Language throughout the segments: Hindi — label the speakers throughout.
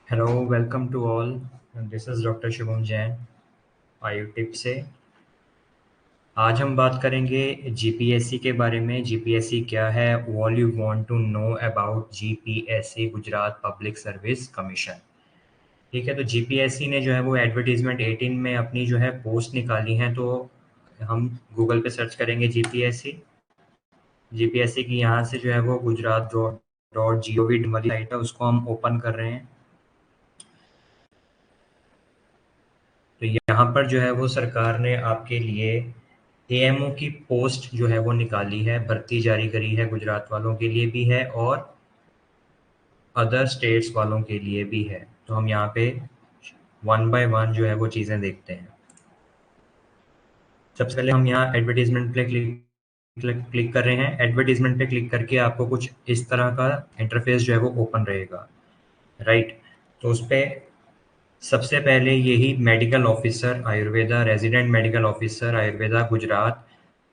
Speaker 1: Hello, welcome to all. This is doctor Shubham Jain, Ayu tip से। आज हम बात करेंगे जीपीएससी के बारे में। जीपीएससी क्या है? All you want to know about GPSC, Gujarat public service commission. ठीक है, तो जीपीएससी ने जो है वो एडवर्टीजमेंट 18 में अपनी जो है पोस्ट निकाली है। तो हम गूगल पे सर्च करेंगे जीपीएससी। जीपीएससी की यहाँ से जो है वो Gujarat dot G O V वाली साइट है, उसको हम ओपन कर रहे हैं। तो यहाँ पर जो है वो सरकार ने आपके लिए एएमओ की पोस्ट जो है वो निकाली है, भर्ती जारी करी है। गुजरात वालों के लिए भी है और अदर स्टेट्स वालों के लिए भी है। तो हम यहाँ पे वन बाय वन जो है वो चीज़ें देखते हैं। सबसे पहले हम यहाँ एडवर्टीजमेंट पे क्लिक कर रहे हैं। एडवर्टीजमेंट पे क्लिक करके आपको कुछ इस तरह का इंटरफेस जो है वो ओपन रहेगा, राइट। तो उस पे सबसे पहले यही medical officer Ayurveda, resident medical officer Ayurveda Gujarat,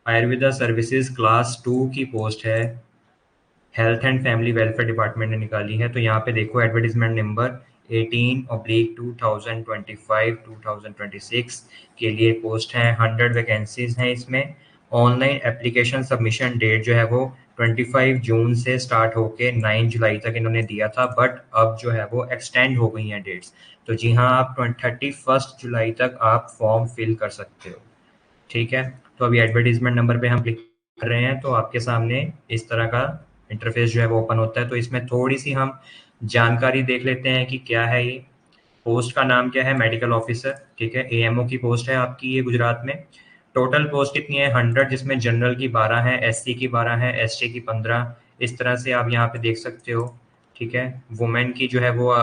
Speaker 1: Ayurveda services class 2 की पोस्ट है। Health and family welfare department ने निकाली है। तो यहाँ पे देखो एडवर्टीजमेंट नंबर 18/2025-2026 के लिए पोस्ट है। 100 वैकेंसीज हैं इसमें। ऑनलाइन एप्लीकेशन सबमिशन डेट जो है वो 25 जून से स्टार्ट होके 9 जुलाई तक इन्होंने दिया था, बट अब जो है वो एक्सटेंड हो गई हैं डेट्स। तो जी हाँ, आप 31 जुलाई तक आप फॉर्म फिल कर सकते हो। ठीक है, तो अभी एडवर्टीजमेंट नंबर पे हम क्लिक कर रहे हैं तो आपके सामने इस तरह का इंटरफेस जो है वो ओपन होता है। तो इसमें थोड़ी सी हम जानकारी देख लेते हैं कि क्या है ये। पोस्ट का नाम क्या है? Medical officer. ठीक है, एएमओ की पोस्ट है आपकी ये गुजरात में। टोटल पोस्ट कितनी है? 100, जिसमें जनरल की 12 है, एससी की 12 है, एसटी की 15। इस तरह से आप यहाँ पे देख सकते हो। ठीक है, वुमेन की जो है वो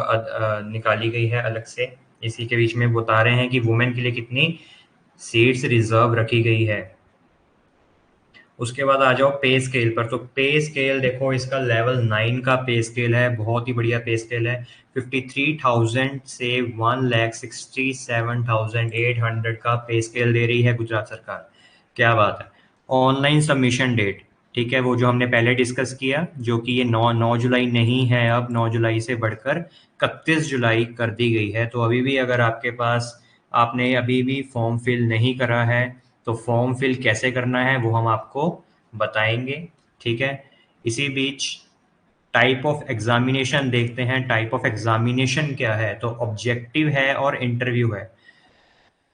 Speaker 1: निकाली गई है अलग से। इसी के बीच में बता रहे हैं कि वुमेन के लिए कितनी सीट्स रिजर्व रखी गई है। उसके बाद आ जाओ पे स्केल पर। तो पे स्केल देखो, इसका लेवल 9 का पे स्केल है, बहुत ही बढ़िया पे स्केल है। 53,000 से 1,67,800 का पे स्केल दे रही है गुजरात सरकार। क्या बात है। ऑनलाइन सबमिशन डेट, ठीक है, वो जो हमने पहले डिस्कस किया, जो कि ये 9 जुलाई नहीं है, अब 9 जुलाई से बढ़कर 31 जुलाई कर दी गई है। तो अभी भी अगर आपके पास, आपने अभी भी फॉर्म फिल नहीं करा है, तो फॉर्म फिल कैसे करना है वो हम आपको बताएंगे। ठीक है, इसी बीच टाइप ऑफ एग्जामिनेशन देखते हैं। टाइप ऑफ एग्जामिनेशन क्या है? तो ऑब्जेक्टिव है और इंटरव्यू है।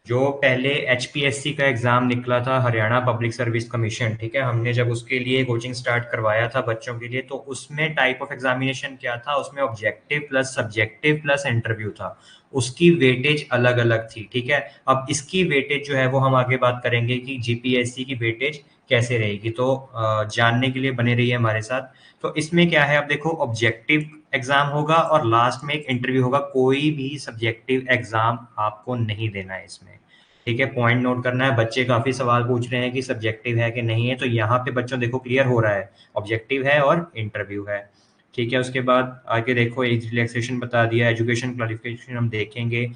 Speaker 1: जो पहले एचपीएससी का एग्जाम निकला था, हरियाणा पब्लिक सर्विस कमीशन, ठीक है, हमने जब उसके लिए कोचिंग स्टार्ट करवाया था बच्चों के लिए, तो उसमें टाइप ऑफ एग्जामिनेशन क्या था? उसमें objective plus subjective plus interview था। उसकी वेटेज अलग अलग थी। ठीक है, अब इसकी वेटेज जो है वो हम आगे बात करेंगे कि जीपीएससी की वेटेज कैसे रहेगी। तो जानने के लिए बने रहिए हमारे साथ। तो इसमें क्या है, अब देखो, ऑब्जेक्टिव एग्जाम होगा और लास्ट में एक इंटरव्यू होगा। कोई भी सब्जेक्टिव एग्जाम आपको नहीं देना है इसमें। ठीक है, पॉइंट नोट करना है। बच्चे काफी सवाल पूछ रहे हैं कि सब्जेक्टिव है कि नहीं है, तो यहाँ पे बच्चों देखो क्लियर हो रहा है, ऑब्जेक्टिव है और इंटरव्यू है। ठीक है, उसके बाद आगे देखो, एज रिलैक्सेशन बता दिया, एजुकेशन क्वालिफिकेशन हम देखेंगे।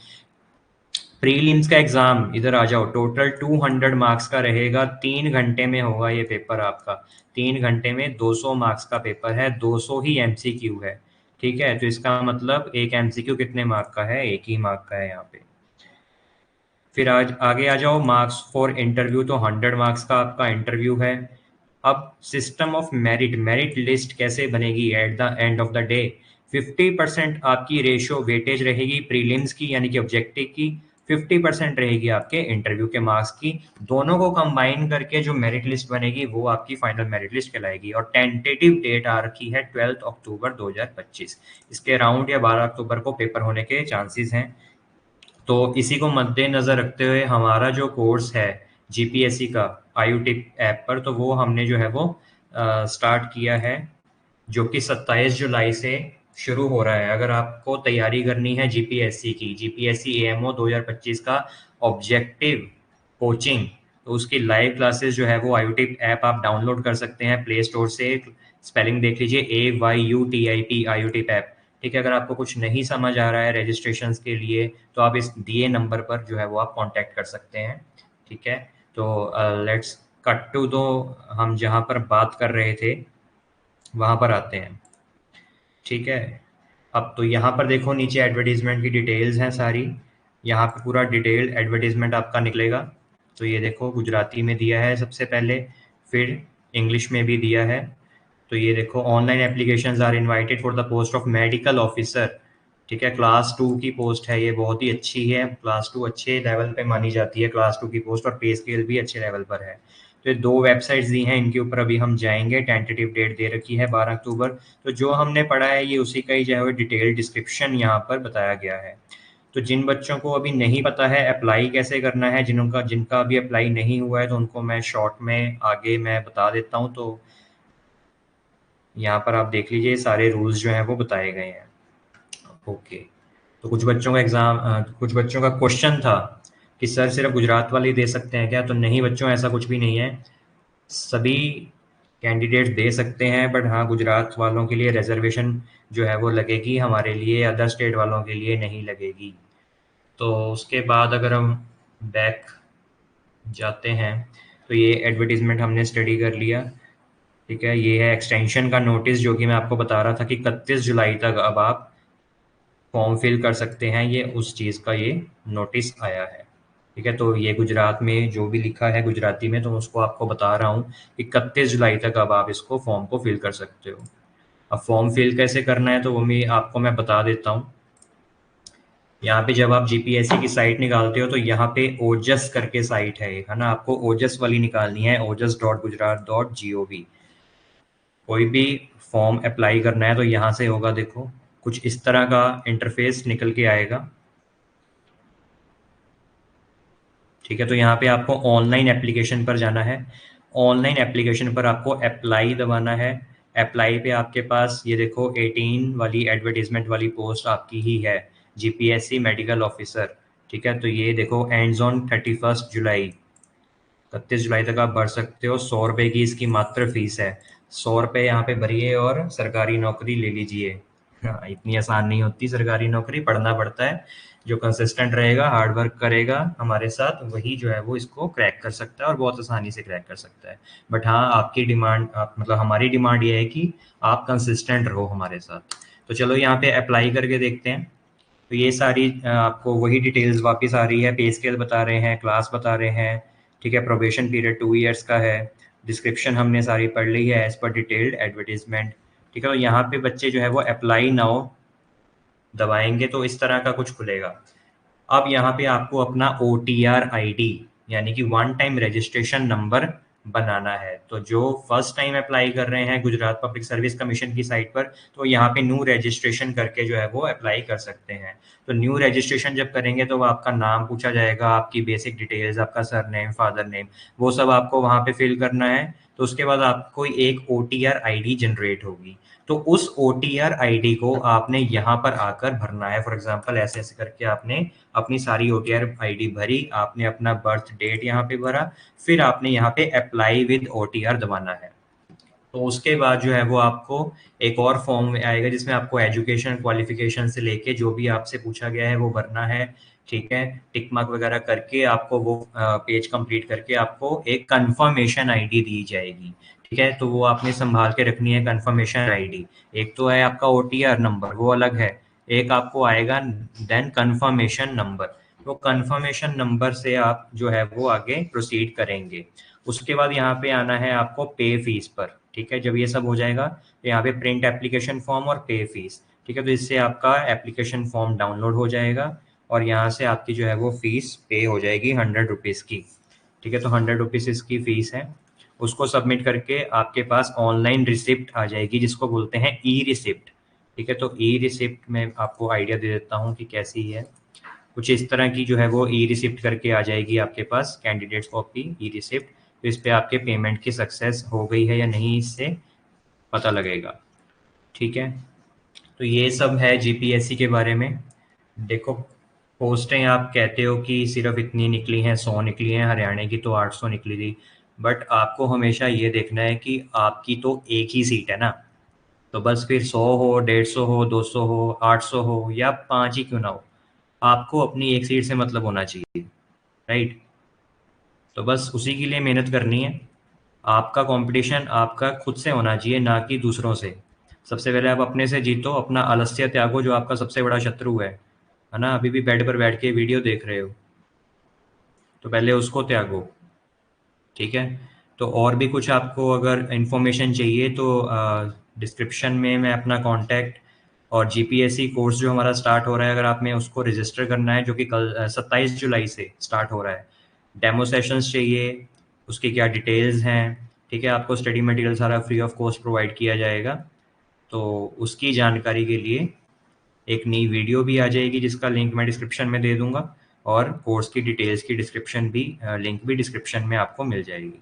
Speaker 1: प्रीलिम्स का एग्जाम, इधर आ जाओ। टोटल 200 मार्क्स का रहेगा, 3 घंटे में होगा ये पेपर आपका। 3 घंटे में 200 मार्क्स का पेपर है, 200 ही एमसीक्यू है। ठीक है, तो इसका मतलब एक एमसीक्यू कितने मार्क का है? 1 ही मार्क का है यहाँ पे। फिर आज आगे आ जाओ, मार्क्स फॉर इंटरव्यू, तो 100 मार्क्स का आपका इंटरव्यू है। अब system of merit, merit list कैसे बनेगी at the end of the day? 50% आपकी रेशियो वेटेज रहेगी प्रीलिम्स की, यानी कि ऑब्जेक्टिव की। 50% रहेगी आपके इंटरव्यू के मार्क्स की। दोनों को कंबाइन करके जो मेरिट लिस्ट बनेगी वो आपकी फाइनल मेरिट लिस्ट कहलाएगी। और टेंटेटिव डेट आ रखी है 12 अक्टूबर 2025। इसके अराउंड या 12 अक्टूबर को पेपर होने के चांसेस हैं। तो इसी को मद्देनजर रखते हुए हमारा जो कोर्स है जीपीएससी का आयु टिप ऐप पर, तो वो हमने जो है वो स्टार्ट किया है, जो कि 27 जुलाई से शुरू हो रहा है। अगर आपको तैयारी करनी है जीपीएससी की, जीपीएससी एएमओ 2025 का ऑब्जेक्टिव कोचिंग, तो उसकी लाइव क्लासेस जो है वो आयुटिप ऐप आप डाउनलोड कर सकते हैं प्ले स्टोर से। स्पेलिंग देख लीजिए, AYUTIP आयुटिप ऐप। ठीक है, अगर आपको कुछ नहीं समझ आ रहा है रजिस्ट्रेशन के लिए, तो आप इस दिए नंबर पर जो है वो आप कांटेक्ट कर सकते हैं। ठीक है, तो लेट्स कट टू दो, हम जहाँ पर बात कर रहे थे वहाँ पर आते हैं। ठीक है, अब तो यहाँ पर देखो नीचे एडवर्टीजमेंट की डिटेल्स हैं सारी, यहाँ पे पूरा डिटेल्ड एडवर्टीजमेंट आपका निकलेगा। तो ये देखो गुजराती में दिया है सबसे पहले, फिर इंग्लिश में भी दिया है। तो ये देखो online applications are invited for the post of medical officer, ठीक है, क्लास 2 की पोस्ट है, ये बहुत ही अच्छी है, क्लास 2 अच्छे लेवल पे मानी जाती है क्लास 2 की पोस्ट, और पे स्केल भी अच्छे लेवल पर है। तो ये 2 वेबसाइट्स दी हैं, इनके ऊपर अभी हम जाएंगे, टेंटेटिव डेट दे रखी है 12 अक्टूबर। तो जो हमने पढ़ा है ये उसी का ही जो है वो डिटेल डिस्क्रिप्शन यहाँ पर बताया गया है। तो जिन बच्चों को अभी नहीं पता है अप्लाई कैसे करना है, जिनका अभी अप्लाई नहीं हुआ है, तो उनको मैं शॉर्ट में आगे मैं बता देता हूँ। तो यहाँ पर आप देख लीजिए सारे रूल्स जो हैं वो बताए गए हैं। ओके, तो कुछ बच्चों का कुछ बच्चों का क्वेश्चन था कि सर सिर्फ गुजरात वाले ही दे सकते हैं क्या? तो नहीं बच्चों, ऐसा कुछ भी नहीं है, सभी कैंडिडेट दे सकते हैं, बट हाँ गुजरात वालों के लिए रिजर्वेशन जो है वो लगेगी, हमारे लिए अदर स्टेट वालों के लिए नहीं लगेगी। तो उसके बाद अगर हम बैक जाते हैं तो ये एडवर्टीजमेंट हमने स्टडी कर लिया, ठीक है। ये है एक्सटेंशन का नोटिस, जो कि मैं आपको बता रहा था कि 31 जुलाई तक अब आप फॉर्म फिल कर सकते हैं, ये उस चीज़ का ये नोटिस आया है, ठीक है। तो ये गुजरात में जो भी लिखा है गुजराती में, तो उसको आपको बता रहा हूँ कि 31 जुलाई तक अब आप इसको फॉर्म को फिल कर सकते हो। अब फॉर्म फिल कैसे करना है तो वो भी आपको मैं बता देता हूँ। यहाँ पे जब आप जीपीएससी की साइट निकालते हो तो यहाँ पे ओजस करके साइट है ना, आपको ओजस वाली निकालनी है, ojas.gujarat.gov। कोई भी फॉर्म अप्लाई करना है तो यहाँ से होगा, देखो कुछ इस तरह का इंटरफेस निकल के आएगा, ठीक है। तो यहाँ पे आपको ऑनलाइन एप्लीकेशन पर जाना है, ऑनलाइन एप्लीकेशन पर आपको अप्लाई दबाना है। अप्लाई पे आपके पास ये देखो 18 वाली एडवर्टीजमेंट वाली पोस्ट आपकी ही है, जीपीएससी मेडिकल ऑफिसर, ठीक है। तो ये देखो एंड्स ऑन 31 जुलाई, 31 जुलाई तक आप भर सकते हो। 100 रुपये की इसकी मात्र फीस है, 100 रुपये यहाँ पे भरिए और सरकारी नौकरी ले लीजिए। हाँ, इतनी आसान नहीं होती सरकारी नौकरी, पढ़ना पड़ता है। जो कंसिस्टेंट रहेगा, हार्ड वर्क करेगा हमारे साथ, वही जो है वो इसको क्रैक कर सकता है, और बहुत आसानी से क्रैक कर सकता है। बट हाँ, आपकी डिमांड मतलब हमारी डिमांड ये है कि आप कंसिस्टेंट रहो हमारे साथ। तो चलो यहाँ पे अप्लाई करके देखते हैं। तो ये सारी आपको वही डिटेल्स वापस आ रही है, पे स्केल बता रहे हैं, क्लास बता रहे हैं, ठीक है। प्रोबेशन पीरियड 2 इयर्स का है, डिस्क्रिप्शन हमने सारी पढ़ ली है एज पर डिटेल्ड एडवर्टीजमेंट, ठीक है। तो यहाँ पे बच्चे जो है वो अप्लाई नाउ दबाएंगे तो इस तरह का कुछ खुलेगा। अब यहाँ पे आपको अपना OTR ID यानी कि वन टाइम रजिस्ट्रेशन नंबर बनाना है। तो जो फर्स्ट टाइम अप्लाई कर रहे हैं गुजरात पब्लिक सर्विस कमीशन की साइट पर, तो यहाँ पे न्यू रजिस्ट्रेशन करके जो है वो अप्लाई कर सकते हैं। तो न्यू रजिस्ट्रेशन जब करेंगे तो आपका नाम पूछा जाएगा, आपकी बेसिक डिटेल्स, आपका सरनेम, फादर नेम, वो सब आपको वहाँ पे फिल करना है। तो उसके बाद आपको एक OTR ID जनरेट होगी, तो उस OTR ID को आपने यहाँ पर आकर भरना है। फॉर एग्जाम्पल ऐसे ऐसे करके आपने अपनी सारी OTR ID भरी, आपने अपना बर्थ डेट यहाँ पे भरा, फिर आपने यहाँ पे अप्लाई विद OTR दबाना है। तो उसके बाद जो है वो आपको एक और फॉर्म आएगा जिसमें आपको एजुकेशन क्वालिफिकेशन से लेके जो भी आपसे पूछा गया है वो भरना है, ठीक है। टिक मार्क वगैरह करके आपको वो पेज कंप्लीट करके आपको एक कंफर्मेशन आईडी दी जाएगी, ठीक है। तो वो आपने संभाल के रखनी है कंफर्मेशन आईडी। एक तो है आपका OTR नंबर, वो अलग है, एक आपको आएगा देन कंफर्मेशन नंबर। तो कंफर्मेशन नंबर से आप जो है वो आगे प्रोसीड करेंगे। उसके बाद यहाँ पे आना है आपको पे फीस पर, ठीक है। जब ये सब हो जाएगा तो यहाँ पे प्रिंट एप्लीकेशन फॉर्म और पे फीस, ठीक है। तो इससे आपका एप्लीकेशन फॉर्म डाउनलोड हो जाएगा और यहाँ से आपकी जो है वो फीस पे हो जाएगी 100 रुपीज़ की, ठीक है। तो 100 रुपीज़ इसकी फीस है। उसको सबमिट करके आपके पास ऑनलाइन रिसिप्ट आ जाएगी जिसको बोलते हैं ई रिसिप्ट, ठीक है। तो ई रिसिप्ट में आपको आइडिया दे देता हूँ कि कैसी है। कुछ इस तरह की जो है वो ई रिसिप्ट करके आ जाएगी आपके पास, कैंडिडेट्स कॉपी ई रिसिप्ट। तो इस पे आपके पेमेंट की सक्सेस हो गई है या नहीं इससे पता लगेगा, ठीक है। तो ये सब है जीपीएससी के बारे में। देखो पोस्टें आप कहते हो कि सिर्फ इतनी निकली हैं, 100 निकली हैं, हरियाणा की तो 800 निकली थी, बट आपको हमेशा ये देखना है कि आपकी तो एक ही सीट है ना। तो बस फिर 100 हो, 150 हो, 200 हो, 800 हो या 5 ही क्यों ना हो, आपको अपनी एक सीट से मतलब होना चाहिए, राइट। तो बस उसी के लिए मेहनत करनी है। आपका कंपटीशन आपका खुद से होना चाहिए, ना कि दूसरों से। सबसे पहले आप अपने से जीतो, अपना आलस्य त्यागो जो आपका सबसे बड़ा शत्रु है ना। अभी भी बेड पर बैठ के वीडियो देख रहे हो, तो पहले उसको त्यागो, ठीक है। तो और भी कुछ आपको अगर इन्फॉर्मेशन चाहिए तो डिस्क्रिप्शन में मैं अपना कांटेक्ट और जीपीएससी कोर्स जो हमारा स्टार्ट हो रहा है, अगर आप में उसको रजिस्टर करना है, जो कि कल 27 जुलाई से स्टार्ट हो रहा है। डेमो सेशंस चाहिए, उसकी क्या डिटेल्स हैं, ठीक है। आपको स्टडी मटेरियल सारा फ्री ऑफ कॉस्ट प्रोवाइड किया जाएगा। तो उसकी जानकारी के लिए एक नई वीडियो भी आ जाएगी जिसका लिंक मैं डिस्क्रिप्शन में दे दूंगा, और कोर्स की डिटेल्स की डिस्क्रिप्शन भी लिंक भी डिस्क्रिप्शन में आपको मिल जाएगी।